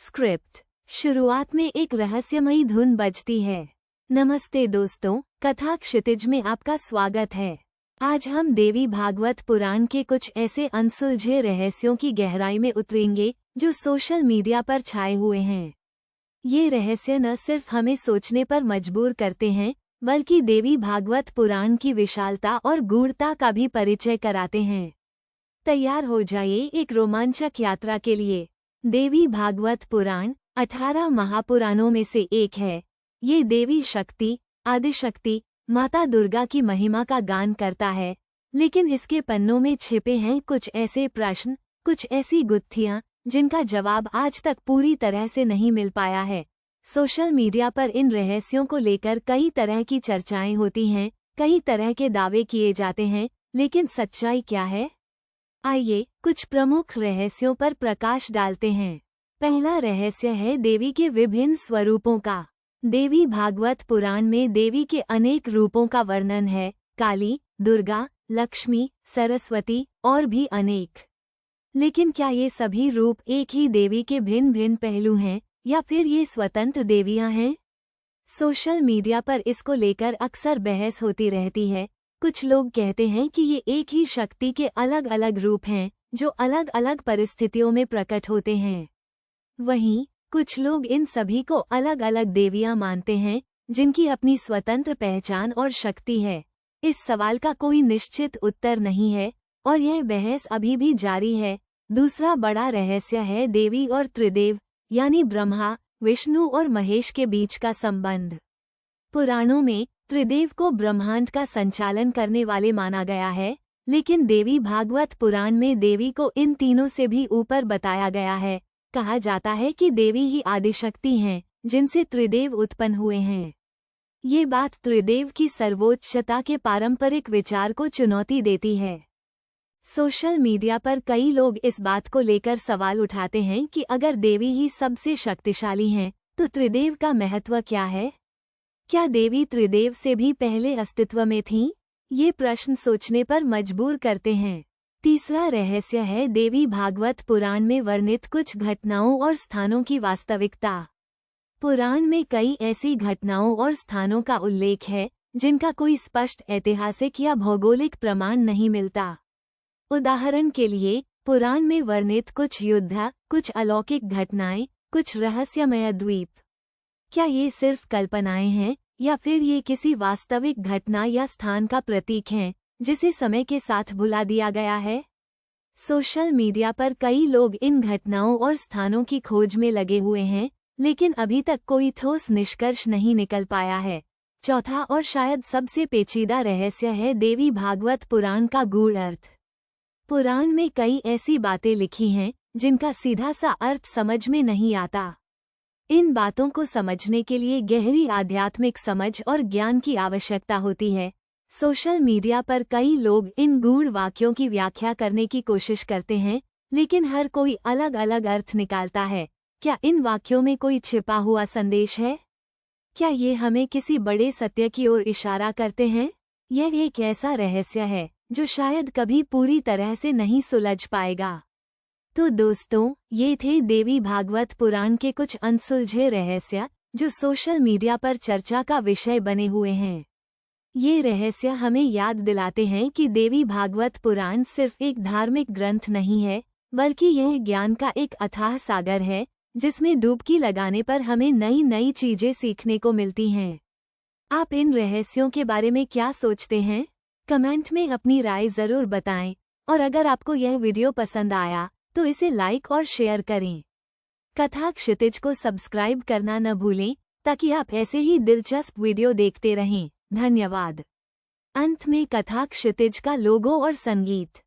Script. शुरुआत में एक रहस्यमयी धुन बजती है। नमस्ते दोस्तों, कथा क्षितिज में आपका स्वागत है। आज हम देवी भागवत पुराण के कुछ ऐसे अनसुलझे रहस्यों की गहराई में उतरेंगे जो सोशल मीडिया पर छाए हुए हैं। ये रहस्य न सिर्फ हमें सोचने पर मजबूर करते हैं, बल्कि देवी भागवत पुराण की विशालता और गूढ़ता का भी परिचय कराते हैं। तैयार हो जाइए एक रोमांचक यात्रा के लिए। देवी भागवत पुराण 18 महापुराणों में से एक है। ये देवी शक्ति, आदिशक्ति, माता दुर्गा की महिमा का गान करता है, लेकिन इसके पन्नों में छिपे हैं कुछ ऐसे प्रश्न, कुछ ऐसी गुत्थियां जिनका जवाब आज तक पूरी तरह से नहीं मिल पाया है। सोशल मीडिया पर इन रहस्यों को लेकर कई तरह की चर्चाएं होती हैं, कई तरह के दावे किए जाते हैं, लेकिन सच्चाई क्या है? आइए कुछ प्रमुख रहस्यों पर प्रकाश डालते हैं। पहला रहस्य है देवी के विभिन्न स्वरूपों का। देवी भागवत पुराण में देवी के अनेक रूपों का वर्णन है, काली, दुर्गा, लक्ष्मी, सरस्वती और भी अनेक। लेकिन क्या ये सभी रूप एक ही देवी के भिन्न भिन्न पहलू हैं, या फिर ये स्वतंत्र देवियां हैं? सोशल मीडिया पर इसको लेकर अक्सर बहस होती रहती है। कुछ लोग कहते हैं कि ये एक ही शक्ति के अलग अलग रूप हैं, जो अलग अलग परिस्थितियों में प्रकट होते हैं। वहीं कुछ लोग इन सभी को अलग अलग देवियां मानते हैं, जिनकी अपनी स्वतंत्र पहचान और शक्ति है। इस सवाल का कोई निश्चित उत्तर नहीं है और यह बहस अभी भी जारी है। दूसरा बड़ा रहस्य है देवी और त्रिदेव, यानी ब्रह्मा, विष्णु और महेश के बीच का संबंध। पुराणों में त्रिदेव को ब्रह्मांड का संचालन करने वाले माना गया है, लेकिन देवी भागवत पुराण में देवी को इन तीनों से भी ऊपर बताया गया है। कहा जाता है कि देवी ही आदिशक्ति हैं, जिनसे त्रिदेव उत्पन्न हुए हैं। ये बात त्रिदेव की सर्वोच्चता के पारंपरिक विचार को चुनौती देती है। सोशल मीडिया पर कई लोग इस बात को लेकर सवाल उठाते हैं कि अगर देवी ही सबसे शक्तिशाली हैं, तो त्रिदेव का महत्व क्या है? क्या देवी त्रिदेव से भी पहले अस्तित्व में थीं? ये प्रश्न सोचने पर मजबूर करते हैं। तीसरा रहस्य है देवी भागवत पुराण में वर्णित कुछ घटनाओं और स्थानों की वास्तविकता। पुराण में कई ऐसी घटनाओं और स्थानों का उल्लेख है, जिनका कोई स्पष्ट ऐतिहासिक या भौगोलिक प्रमाण नहीं मिलता। उदाहरण के लिए, पुराण में वर्णित कुछ युद्ध, कुछ अलौकिक घटनाएं, कुछ रहस्यमय द्वीप। क्या ये सिर्फ कल्पनाएं हैं, या फिर ये किसी वास्तविक घटना या स्थान का प्रतीक हैं, जिसे समय के साथ भुला दिया गया है? सोशल मीडिया पर कई लोग इन घटनाओं और स्थानों की खोज में लगे हुए हैं, लेकिन अभी तक कोई ठोस निष्कर्ष नहीं निकल पाया है। चौथा और शायद सबसे पेचीदा रहस्य है देवी भागवत पुराण का गूढ़ अर्थ। पुराण में कई ऐसी बातें लिखी हैं, जिनका सीधा सा अर्थ समझ में नहीं आता। इन बातों को समझने के लिए गहरी आध्यात्मिक समझ और ज्ञान की आवश्यकता होती है। सोशल मीडिया पर कई लोग इन गूढ़ वाक्यों की व्याख्या करने की कोशिश करते हैं, लेकिन हर कोई अलग अलग अर्थ निकालता है। क्या इन वाक्यों में कोई छिपा हुआ संदेश है? क्या ये हमें किसी बड़े सत्य की ओर इशारा करते हैं? यह एक ऐसा रहस्य है जो शायद कभी पूरी तरह से नहीं सुलझ पाएगा। तो दोस्तों, ये थे देवी भागवत पुराण के कुछ अनसुलझे रहस्य, जो सोशल मीडिया पर चर्चा का विषय बने हुए हैं। ये रहस्य हमें याद दिलाते हैं कि देवी भागवत पुराण सिर्फ एक धार्मिक ग्रंथ नहीं है, बल्कि यह ज्ञान का एक अथाह सागर है, जिसमें डुबकी लगाने पर हमें नई नई चीजें सीखने को मिलती हैं। आप इन रहस्यों के बारे में क्या सोचते हैं? कमेंट में अपनी राय जरूर बताएं, और अगर आपको यह वीडियो पसंद आया तो इसे लाइक और शेयर करें। कथा क्षितिज को सब्सक्राइब करना न भूलें, ताकि आप ऐसे ही दिलचस्प वीडियो देखते रहें। धन्यवाद। अंत में कथा क्षितिज का लोगो और संगीत।